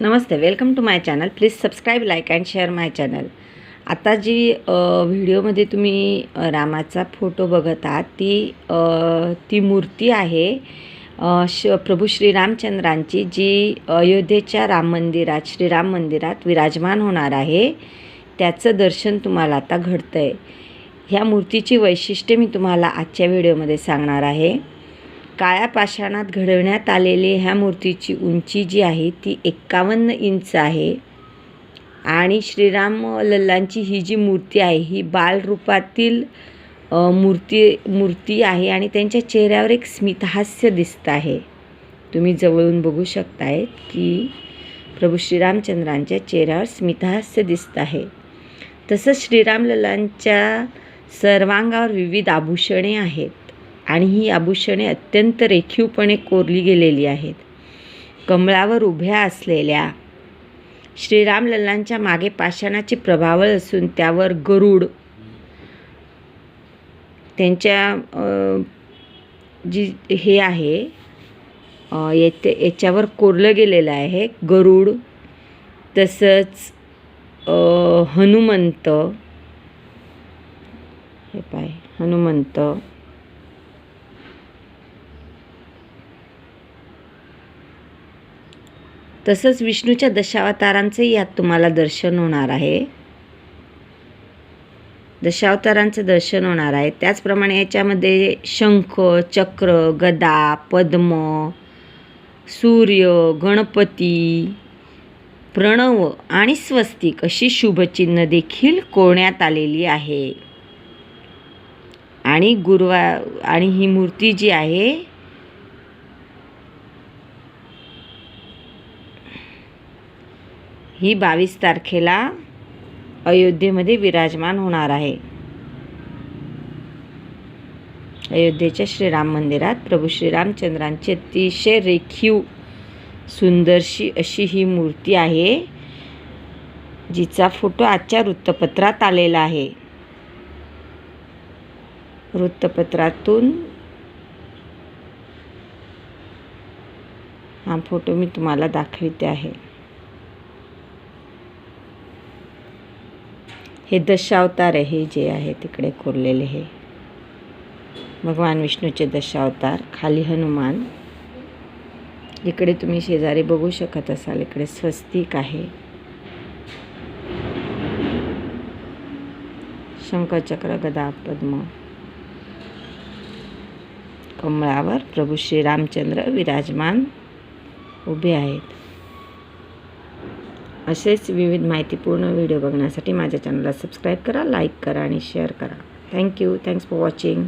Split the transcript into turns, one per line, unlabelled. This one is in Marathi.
Namaste, welcome to my channel. Please subscribe, like and share my channel. आता जी व्हिडिओमध्ये तुम्ही रामाचा फोटो बघत आहात ती मूर्ती आहे प्रभू श्रीरामचंद्रांची, जी अयोध्येच्या श्रीराम मंदिरात विराजमान होणार आहे. त्याचं दर्शन तुम्हाला आता घडतं आहे. ह्या मूर्तीची वैशिष्ट्ये मी तुम्हाला आजच्या व्हिडिओमध्ये सांगणार आहे. काळ्या पाषाणात घडवण्यात आलेली ह्या मूर्तीची उंची जी आहे ती 51 इंच आहे. आणि श्रीराम लल्लांची ही जी मूर्ती आहे ही बालरूपातील मूर्ती आहे आणि त्यांच्या चेहऱ्यावर एक स्मितहास्य दिसतं आहे. तुम्ही जवळून बघू शकताय की प्रभू श्रीरामचंद्रांच्या चेहऱ्यावर स्मितहास्य दिसतं आहे. तसंच श्रीराम लल्लांच्या सर्वांगावर विविध आभूषणे आहेत आणि ही आभूषणे अत्यंत रेखीवपणे कोरली गेलेली आहेत. कमळावर उभ्या असलेल्या श्रीराम लल्लांच्या मागे पाषाणाचे प्रभावळ असून त्यावर गरुड, त्यांच्या जी हे आहे याच्यावर कोरलं गेलेलं आहे गरुड. तसंच हनुमंत, हे पाय हनुमंत, तसंच विष्णूच्या दशावतारांचे यात तुम्हाला दर्शन होणार आहे. दशावतारांचं दर्शन होणार आहे. त्याचप्रमाणे याच्यामध्ये शंख, चक्र, गदा, पद्म, सूर्य, गणपती, प्रणव आणि स्वस्तिक अशी शुभचिन्ह देखील कोरण्यात आलेली आहे. आणि ही मूर्ती जी आहे ही 22 तारखेला अयोध्येमध्ये विराजमान होणार आहे. अयोध्येच्या श्रीराम मंदिरात प्रभू श्रीरामचंद्रांची अतिशय रेखीव सुंदरशी अशी ही मूर्ती आहे, जिचा फोटो आजच्या वृत्तपत्रात आलेला आहे. वृत्तपत्रातून हा फोटो मी तुम्हाला दाखवते आहे. हे दशावतार आहे जे आहे तिकडे कोरलेले, हे भगवान विष्णूचे दशावतार. खाली हनुमान, इकडे तुम्ही शेजारी बघू शकत असाल, इकडे स्वस्तिक आहे. शंख, चक्र, गदा, पद्म, कमळावर प्रभू श्रीरामचंद्र विराजमान उभे आहेत. असेच विविध माहितीपूर्ण व्हिडिओ बघण्यासाठी माझ्या चॅनलला सबस्क्राईब करा, लाईक करा आणि शेअर करा. थँक्यू. Thanks for watching.